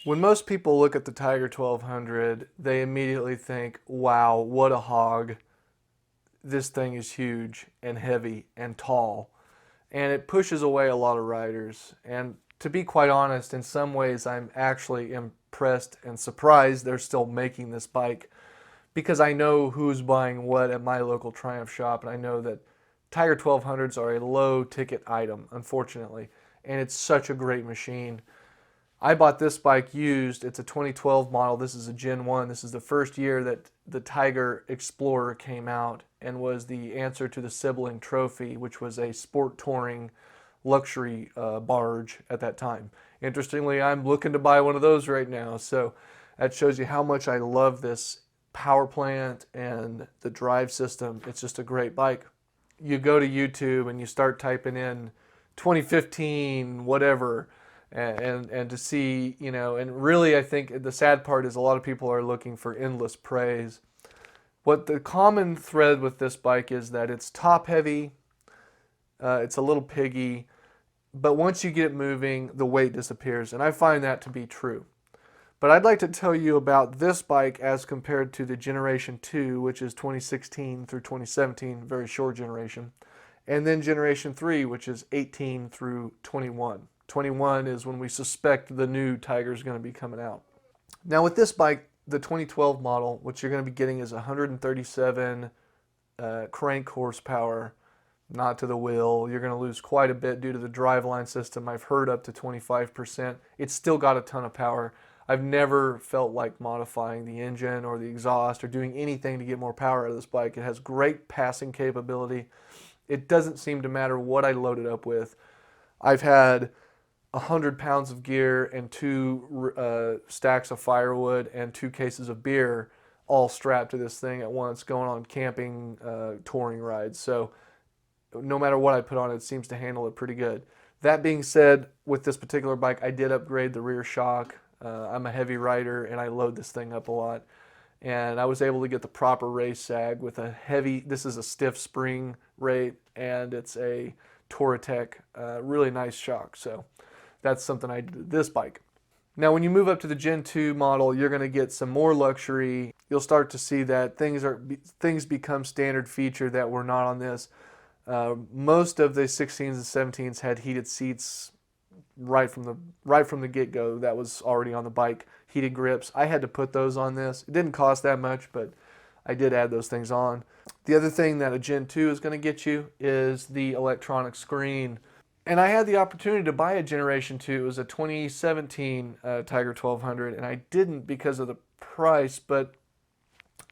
When most people look at the Tiger 1200, they immediately think, wow, what a hog. This thing is huge and heavy and tall. And it pushes away a lot of riders. And to be quite honest, in some ways, I'm actually impressed and surprised they're still making this bike because I know who's buying what at my local Triumph shop. And I know that Tiger 1200s are a low ticket item, unfortunately. And it's such a great machine. I bought this bike used. It's a 2012 model. This is a Gen 1. This is the first year that the Tiger Explorer came out and was the answer to the Sibling Trophy, which was a sport touring luxury barge at that time. Interestingly, I'm looking to buy one of those right now. So that shows you how much I love this power plant and the drive system. It's just a great bike. You go to YouTube and you start typing in 2015, whatever, and to see, and really I think the sad part is a lot of people are looking for endless praise. What the common thread with this bike is that it's top heavy, it's a little piggy, but once you get it moving, the weight disappears, and I find that to be true. But I'd like to tell you about this bike as compared to the Generation 2, which is 2016 through 2017, very short generation, and then Generation 3, which is 18 through 21. 21 is when we suspect the new Tiger is going to be coming out. Now with this bike, the 2012 model, what you're going to be getting is 137 crank horsepower, not to the wheel. You're going to lose quite a bit due to the driveline system. I've heard up to 25%. It's still got a ton of power. I've never felt like modifying the engine or the exhaust or doing anything to get more power out of this bike. It has great passing capability. It doesn't seem to matter what I load it up with. I've had 100 pounds of gear and two stacks of firewood and 2 cases of beer all strapped to this thing at once going on camping touring rides. So no matter what I put on it, it seems to handle it pretty good. That being said, with this particular bike, I did upgrade the rear shock. I'm a heavy rider and I load this thing up a lot. And I was able to get the proper race sag with a heavy, this is a stiff spring rate, and it's a Touratech, really nice shock. So that's something I did with this bike. Now when you move up to the Gen 2 model, you're going to get some more luxury. You'll start to see that things become standard feature that were not on this. Most of the 16s and 17s had heated seats right from the get-go. That was already on the bike. Heated grips. I had to put those on this. It didn't cost that much, but I did add those things on. The other thing that a Gen 2 is going to get you is the electronic screen. And I had the opportunity to buy a Generation 2. It was a 2017 Tiger 1200, and I didn't because of the price. But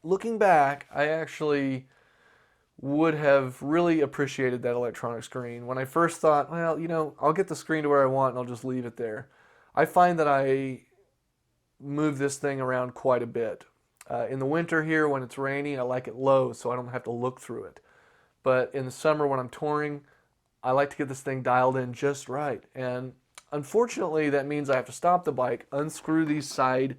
looking back, I actually would have really appreciated that electronic screen. When I first thought, well, I'll get the screen to where I want and I'll just leave it there. I find that I move this thing around quite a bit. In the winter here, when it's rainy, I like it low so I don't have to look through it. But in the summer when I'm touring, I like to get this thing dialed in just right. And unfortunately, that means I have to stop the bike, unscrew these side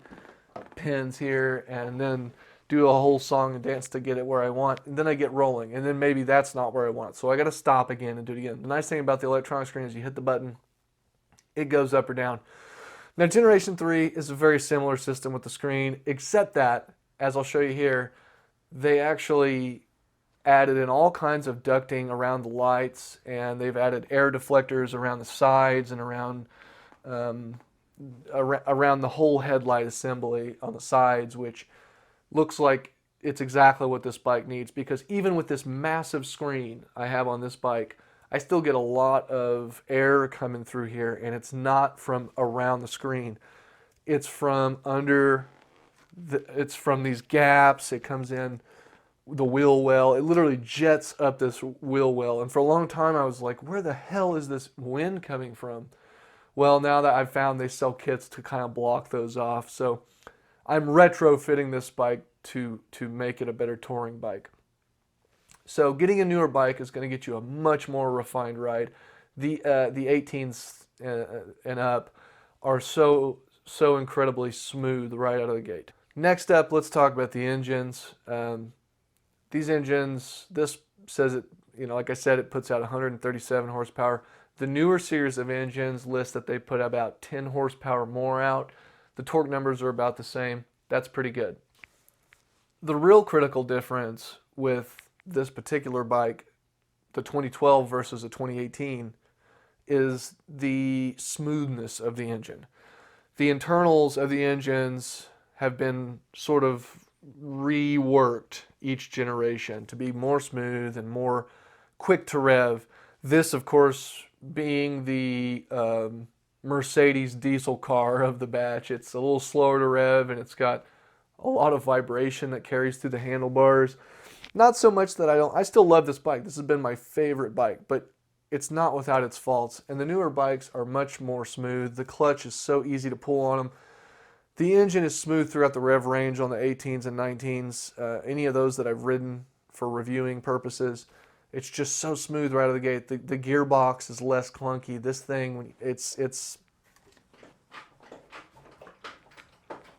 pins here, and then do a whole song and dance to get it where I want. And then I get rolling, and then maybe that's not where I want. So I got to stop again and do it again. The nice thing about the electronic screen is you hit the button, it goes up or down. Now, Generation 3 is a very similar system with the screen, except that, as I'll show you here, they actually added in all kinds of ducting around the lights, and they've added air deflectors around the sides and around the whole headlight assembly on the sides, which looks like it's exactly what this bike needs, because even with this massive screen I have on this bike, I still get a lot of air coming through here, and it's not from around the screen. It's from it's from these gaps. It comes in the wheel well. It literally jets up this wheel well. And for a long time I was like, where the hell is this wind coming from? Well, now that I've found they sell kits to kind of block those off. So I'm retrofitting this bike to make it a better touring bike. So getting a newer bike is going to get you a much more refined ride. The 18s and up are so incredibly smooth right out of the gate. Next up, let's talk about the engines. These engines, this says it, like I said, it puts out 137 horsepower. The newer series of engines list that they put about 10 horsepower more out. The torque numbers are about the same. That's pretty good. The real critical difference with this particular bike, the 2012 versus the 2018, is the smoothness of the engine. The internals of the engines have been sort of reworked each generation to be more smooth and more quick to rev. This, of course, being the Mercedes diesel car of the batch, it's a little slower to rev, and it's got a lot of vibration that carries through the handlebars. Not so much that I still love this bike. This has been my favorite bike, but it's not without its faults. And the newer bikes are much more smooth. The clutch is so easy to pull on them. The engine is smooth throughout the rev range on the 18s and 19s. Any of those that I've ridden for reviewing purposes, it's just so smooth right out of the gate. The gearbox is less clunky. This thing,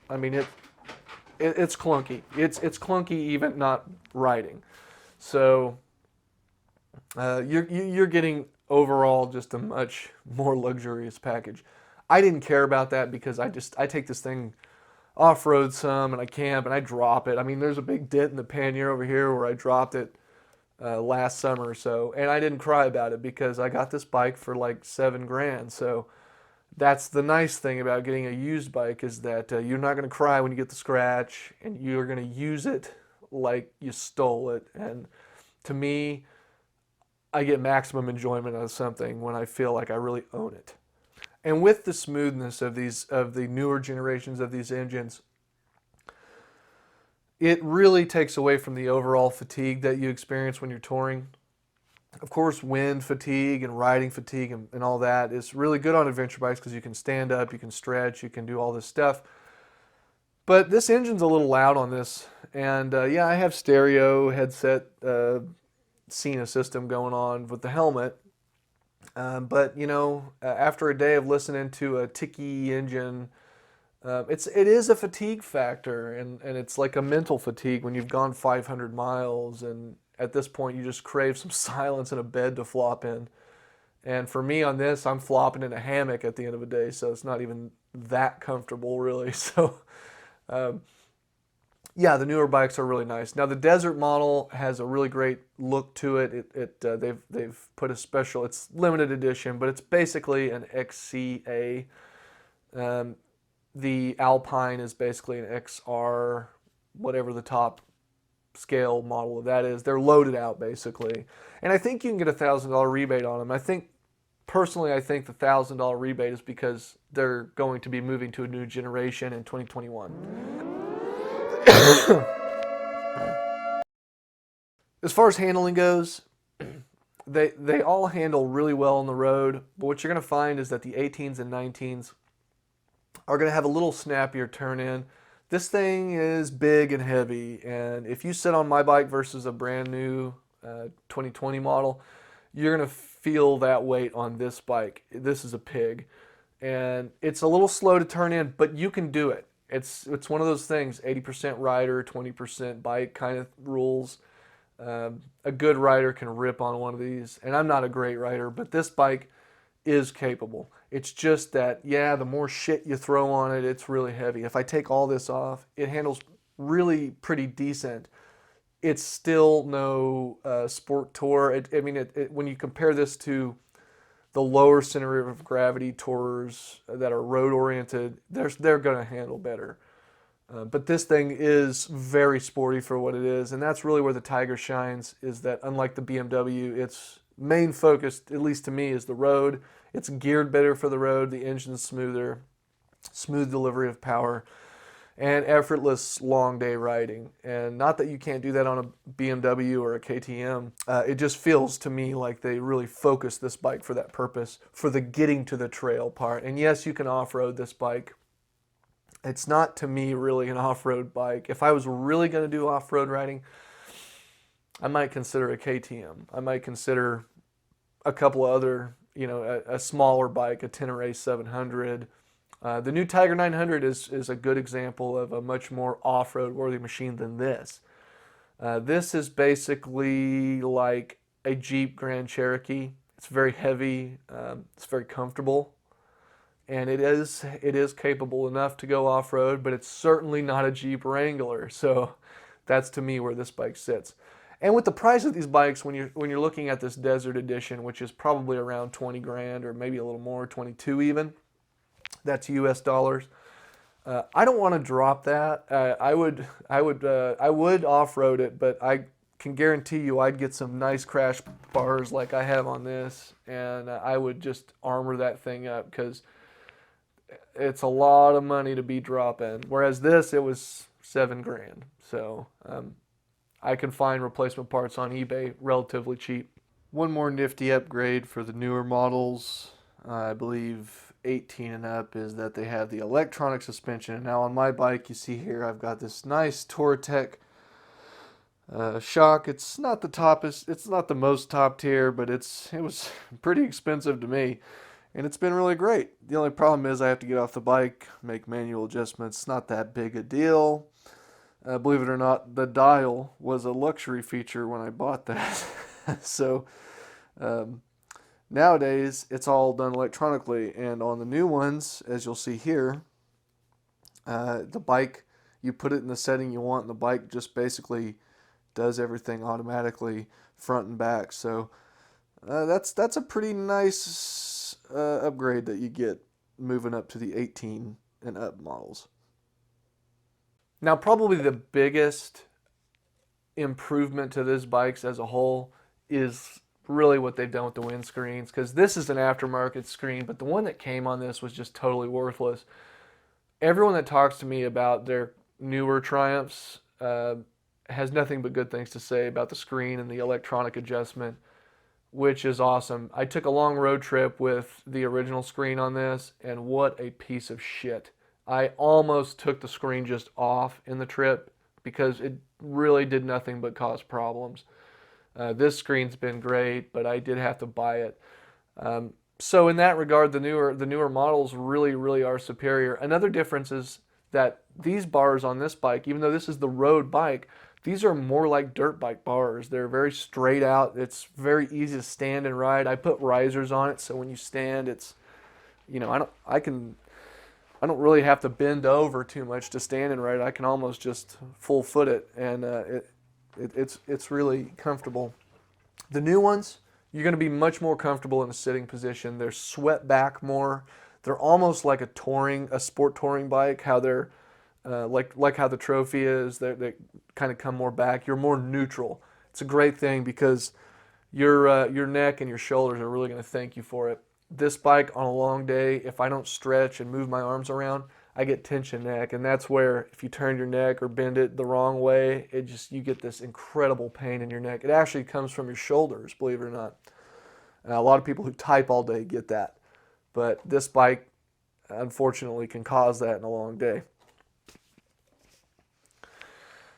I mean, it's clunky. It's clunky even not riding. So you're getting overall just a much more luxurious package. I didn't care about that because I take this thing off-road some, and I camp and I drop it. I mean, there's a big dent in the pannier over here where I dropped it last summer or so, and I didn't cry about it because I got this bike for like $7,000. So that's the nice thing about getting a used bike, is that you're not going to cry when you get the scratch, and you're going to use it like you stole it. And to me, I get maximum enjoyment out of something when I feel like I really own it. And with the smoothness of the newer generations of these engines, it really takes away from the overall fatigue that you experience when you're touring. Of course, wind fatigue and riding fatigue and all that is really good on adventure bikes because you can stand up, you can stretch, you can do all this stuff. But this engine's a little loud on this. And yeah, I have stereo headset Cena system going on with the helmet. But you know, after a day of listening to a ticky engine, it is a fatigue factor, and it's like a mental fatigue when you've gone 500 miles, and at this point you just crave some silence and a bed to flop in. And for me on this, I'm flopping in a hammock at the end of the day, so it's not even that comfortable really. So yeah, the newer bikes are really nice. Now the Desert model has a really great look to it. They've put a special, it's limited edition, but it's basically an XCA. The Alpine is basically an XR, whatever the top scale model of that is. They're loaded out basically, and I think you can get a $1,000 rebate on them. Personally, I think the $1,000 rebate is because they're going to be moving to a new generation in 2021. As far as handling goes, they all handle really well on the road, but what you're going to find is that the 18s and 19s are going to have a little snappier turn in. This thing is big and heavy, and if you sit on my bike versus a brand new 2020 model, you're going to feel that weight on this bike. This is a pig, and it's a little slow to turn in, but you can do it. It's one of those things, 80% rider, 20% bike kind of rules. A good rider can rip on one of these, and I'm not a great rider, but this bike is capable. It's just that, yeah, the more shit you throw on it, it's really heavy. If I take all this off, it handles really pretty decent. It's still no sport tour. When you compare this to the lower center of gravity tours that are road oriented, they're going to handle better. But this thing is very sporty for what it is, and that's really where the Tiger shines, is that unlike the BMW, its main focus, at least to me, is the road. It's geared better for the road, the engine's smoother, smooth delivery of power, and effortless long day riding. And not that you can't do that on a BMW or a KTM. It just feels to me like they really focused this bike for that purpose, for the getting to the trail part. And yes, you can off-road this bike. It's not, to me, really an off-road bike. If I was really going to do off-road riding, I might consider a KTM. I might consider a couple of other, a smaller bike, a Tenere 700. The new Tiger 900 is a good example of a much more off-road worthy machine than this. This is basically like a Jeep Grand Cherokee. It's very heavy. It's very comfortable. and it is capable enough to go off-road, but it's certainly not a Jeep Wrangler. So that's to me where this bike sits. And with the price of these bikes, when you're looking at this Desert Edition, which is probably around 20 grand or maybe a little more, 22 even, that's US dollars. I don't want to drop that. I would off-road it, but I can guarantee you I'd get some nice crash bars like I have on this, and I would just armor that thing up because it's a lot of money to be dropping. Whereas this, it was 7 grand. So I can find replacement parts on eBay relatively cheap. One more nifty upgrade for the newer models, I believe 18 and up, is that they have the electronic suspension. And now on my bike, you see here, I've got this nice Touratech shock. It's not the toppest, it's not the most top tier, but it was pretty expensive to me, and it's been really great. The only problem is I have to get off the bike, make manual adjustments. It's not that big a deal. Believe it or not, the dial was a luxury feature when I bought that. So nowadays it's all done electronically, and on the new ones, as you'll see here, the bike, you put it in the setting you want, and the bike just basically does everything automatically, front and back. So that's a pretty nice upgrade that you get moving up to the 18 and up models. Now, probably the biggest improvement to this bikes as a whole is really what they've done with the windscreens, because this is an aftermarket screen, but the one that came on this was just totally worthless. Everyone that talks to me about their newer Triumphs has nothing but good things to say about the screen and the electronic adjustment, which is awesome. I took a long road trip with the original screen on this, and what a piece of shit. I almost took the screen just off in the trip because it really did nothing but cause problems. This screen's been great, but I did have to buy it. So in that regard, the newer models really are superior. Another difference is that these bars on this bike, even though this is the road bike, these are more like dirt bike bars. They're very straight out. It's very easy to stand and ride. I put risers on it, so when you stand, it's, I don't really have to bend over too much to stand and ride. I can almost just full foot it, and it's really comfortable. The new ones, you're going to be much more comfortable in a sitting position. They're swept back more. They're almost like a sport touring bike. How they're like how the Trophy is. They kind of come more back. You're more neutral. It's a great thing because your neck and your shoulders are really going to thank you for it. This bike on a long day, if I don't stretch and move my arms around, I get tension neck, and that's where if you turn your neck or bend it the wrong way, you get this incredible pain in your neck. It actually comes from your shoulders, believe it or not. A lot of people who type all day get that, but this bike unfortunately can cause that in a long day.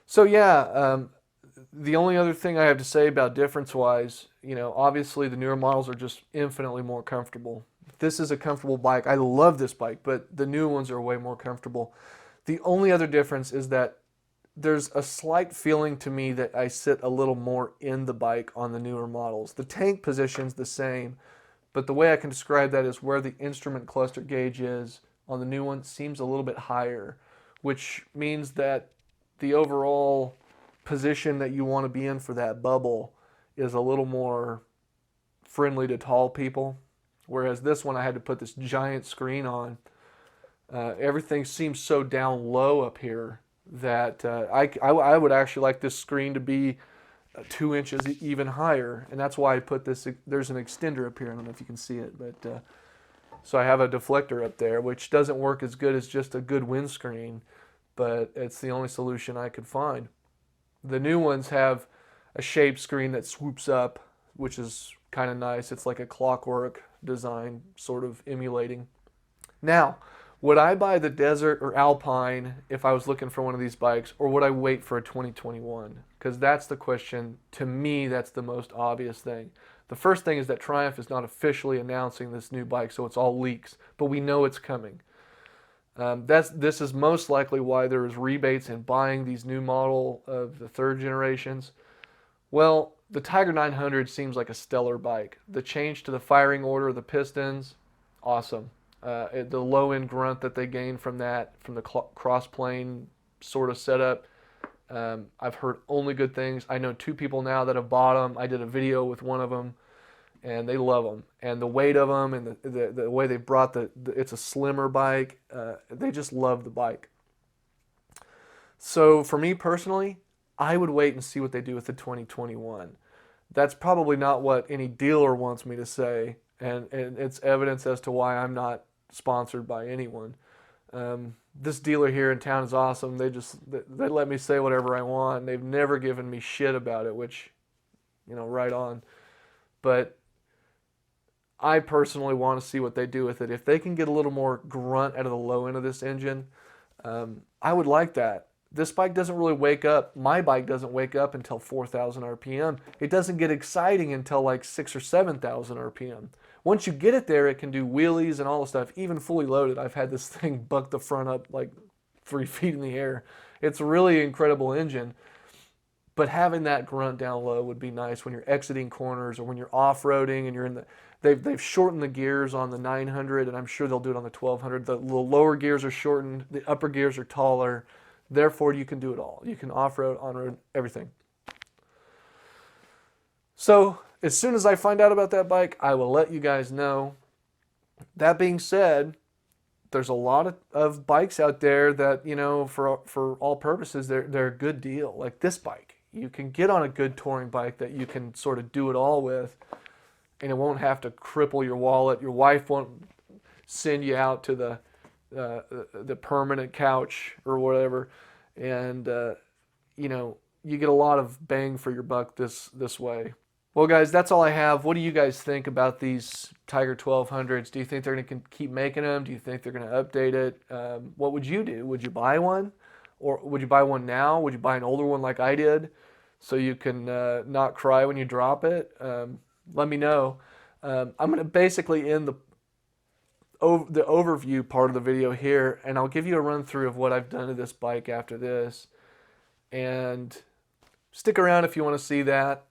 So yeah, the only other thing I have to say about difference-wise, obviously the newer models are just infinitely more comfortable. This is a comfortable bike. I love this bike, but the new ones are way more comfortable. The only other difference is that there's a slight feeling to me that I sit a little more in the bike on the newer models. The tank position's the same, but the way I can describe that is where the instrument cluster gauge is on the new one seems a little bit higher, which means that the overall position that you want to be in for that bubble is a little more friendly to tall people. Whereas this one, I had to put this giant screen on. Everything seems so down low up here that I would actually like this screen to be 2 inches even higher. And that's why I put this, there's an extender up here. I don't know if you can see it, but so I have a deflector up there, which doesn't work as good as just a good windscreen, but it's the only solution I could find. The new ones have a shaped screen that swoops up, which is kind of nice. It's like a clockwork design, sort of emulating. Now, would I buy the Desert or Alpine if I was looking for one of these bikes, or would I wait for a 2021? Because that's the question. To me, that's the most obvious thing. The first thing is that Triumph is not officially announcing this new bike, so it's all leaks, but we know it's coming. This is most likely why there is rebates in buying these new model of the third generations. Well, the Tiger 900 seems like a stellar bike. The change to the firing order of the pistons, awesome. The low end grunt that they gain from that, from the cross plane sort of setup. I've heard only good things. I know 2 people now that have bought them. I did a video with one of them, and they love them. And the weight of them, and the way they brought it's a slimmer bike. They just love the bike. So for me personally, I would wait and see what they do with the 2021. That's probably not what any dealer wants me to say, and it's evidence as to why I'm not sponsored by anyone. This dealer here in town is awesome. They let me say whatever I want. They've never given me shit about it, which, right on. But I personally want to see what they do with it. If they can get a little more grunt out of the low end of this engine, I would like that. This bike doesn't really wake up. My bike doesn't wake up until 4,000 RPM. It doesn't get exciting until like 6,000 or 7,000 RPM. Once you get it there, it can do wheelies and all the stuff, even fully loaded. I've had this thing buck the front up like 3 feet in the air. It's a really incredible engine. But having that grunt down low would be nice when you're exiting corners or when you're off-roading and you're in the... They've shortened the gears on the 900, and I'm sure they'll do it on the 1200. The lower gears are shortened. The upper gears are taller. Therefore, you can do it all. You can off-road, on-road, everything. So, as soon as I find out about that bike, I will let you guys know. That being said, there's a lot of bikes out there that, for all purposes, they're a good deal. Like this bike. You can get on a good touring bike that you can sort of do it all with, and it won't have to cripple your wallet. Your wife won't send you out to the permanent couch or whatever, and you get a lot of bang for your buck this way. Well, guys, that's all I have. What do you guys think about these Tiger 1200s? Do you think they're going to keep making them? Do you think they're going to update it? What would you do? Would you buy one? Or would you buy one now? Would you buy an older one like I did so you can not cry when you drop it? Let me know. I'm going to basically end the overview part of the video here, and I'll give you a run through of what I've done to this bike after this. And stick around if you want to see that.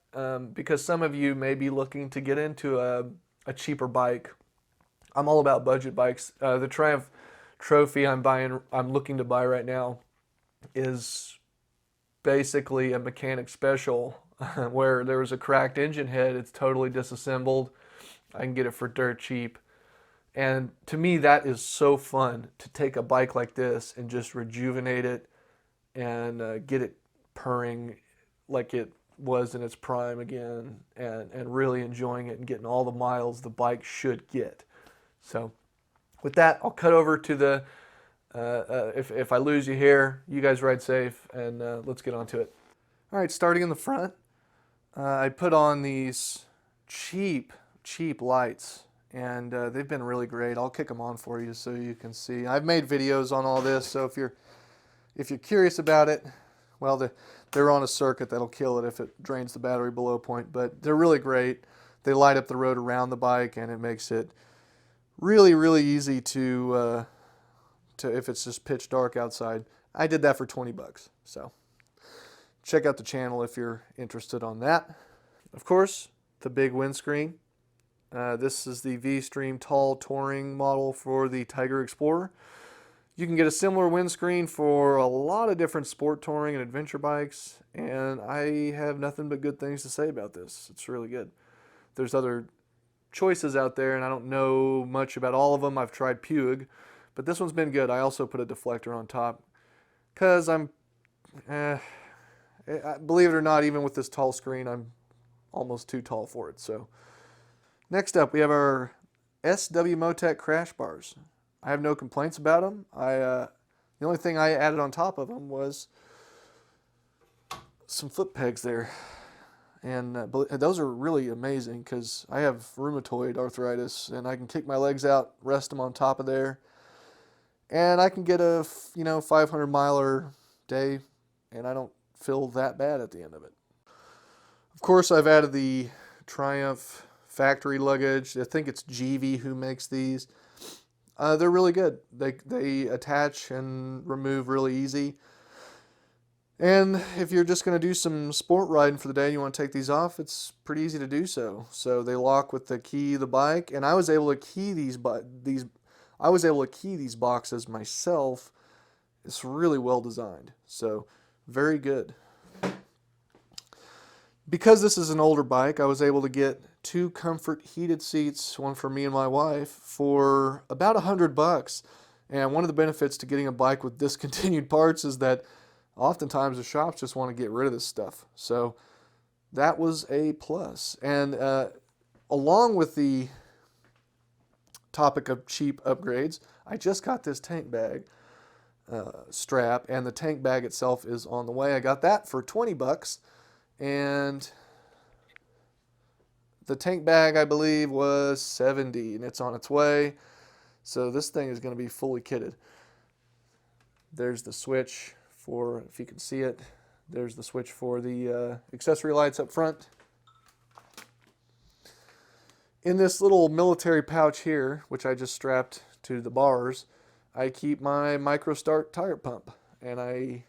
Because some of you may be looking to get into a cheaper bike. I'm all about budget bikes. The Triumph Trophy I'm looking to buy right now is basically a mechanic special where there was a cracked engine head. It's totally disassembled. I can get it for dirt cheap. And to me, that is so fun to take a bike like this and just rejuvenate it and get it purring like it was in its prime again, and really enjoying it and getting all the miles the bike should get. So with that, I'll cut over to the if I lose you here, you guys ride safe, and let's get on to it. All right, starting in the front, I put on these cheap lights, and they've been really great. I'll kick them on for you so you can see. I've made videos on all this, so if you're curious about it, well, they're on a circuit that'll kill it if it drains the battery below point, but they're really great. They light up the road around the bike, and it makes it really, really easy to if it's just pitch dark outside. I did that for 20 bucks, so check out the channel if you're interested on that. Of course, the big windscreen. This is the V-Stream Tall Touring model for the Tiger Explorer. You can get a similar windscreen for a lot of different sport touring and adventure bikes, and I have nothing but good things to say about this. It's really good. There's other choices out there, and I don't know much about all of them. I've tried Puig, but this one's been good. I also put a deflector on top because believe it or not, even with this tall screen, I'm almost too tall for it. So next up, we have our SW Motec crash bars. I have no complaints about them. The only thing I added on top of them was some foot pegs there. And those are really amazing because I have rheumatoid arthritis, and I can kick my legs out, rest them on top of there, and I can get a 500 miler day, and I don't feel that bad at the end of it. Of course, I've added the Triumph factory luggage. I think it's GV who makes these. They're really good. They attach and remove really easy. And if you're just going to do some sport riding for the day and you want to take these off, it's pretty easy to do so. So they lock with the key of the bike, and I was able to key these. I was able to key these boxes myself. It's really well designed, so very good. Because this is an older bike, I was able to get 2 comfort heated seats, one for me and my wife, for about $100. And one of the benefits to getting a bike with discontinued parts is that oftentimes the shops just want to get rid of this stuff. So that was a plus. And along with the topic of cheap upgrades, I just got this tank bag strap, and the tank bag itself is on the way. I got that for $20. And the tank bag, I believe, was $70, and it's on its way. So this thing is going to be fully kitted. There's the switch for, if you can see it, there's the switch for the accessory lights up front. In this little military pouch here, which I just strapped to the bars, I keep my micro start tire pump, and I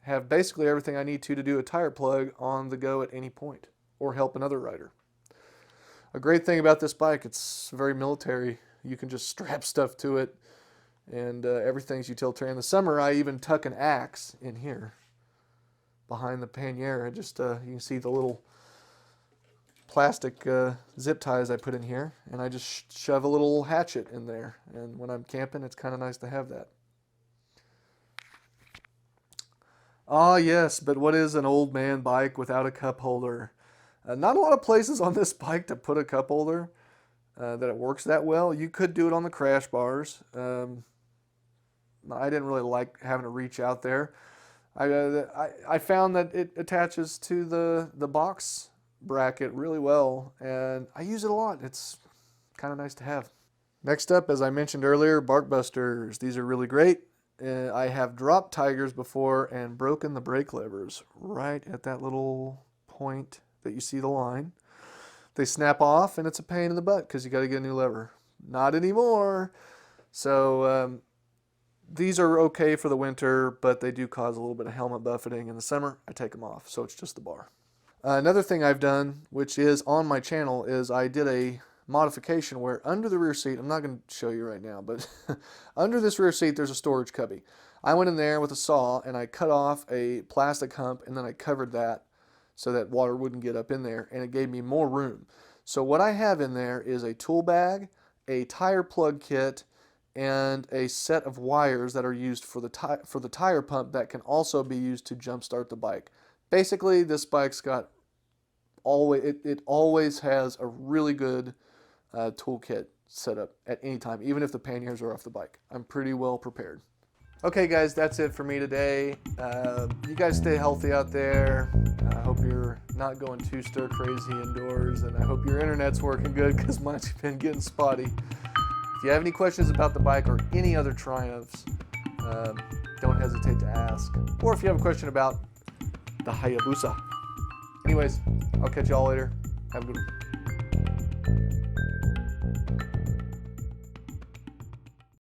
have basically everything I need to do a tire plug on the go at any point, or help another rider. A great thing about this bike, it's very military. You can just strap stuff to it, and everything's utilitarian. In the summer, I even tuck an axe in here behind the pannier. I just you can see the little plastic zip ties I put in here, and I just shove a little hatchet in there. And when I'm camping, it's kind of nice to have that. Ah, yes, but what is an old man bike without a cup holder? Not a lot of places on this bike to put a cup holder that it works that well. You could do it on the crash bars. I didn't really like having to reach out there. I found that it attaches to the box bracket really well, and I use it a lot. It's kind of nice to have. Next up, as I mentioned earlier, bark busters. These are really great. I have dropped Tigers before and broken the brake levers right at that little point that you see the line. They snap off, and it's a pain in the butt because you got to get a new lever. Not anymore. So these are okay for the winter, but they do cause a little bit of helmet buffeting. In the summer, I take them off, so it's just the bar. Another thing I've done, which is on my channel, is I did a modification where under the rear seat, I'm not going to show you right now, but under this rear seat there's a storage cubby. I went in there with a saw and I cut off a plastic hump, and then I covered that so that water wouldn't get up in there, and it gave me more room. So what I have in there is a tool bag, a tire plug kit, and a set of wires that are used for the tire pump that can also be used to jump start the bike. Basically, this bike's got it always has a really good toolkit set up at any time, even if the panniers are off the bike. I'm pretty well prepared. Okay guys, that's it for me today. You guys stay healthy out there. I hope you're not going too stir crazy indoors, and I hope your internet's working good because mine's been getting spotty. If you have any questions about the bike or any other Triumphs, don't hesitate to ask. Or if you have a question about the Hayabusa. Anyways, I'll catch y'all later. Have a good one.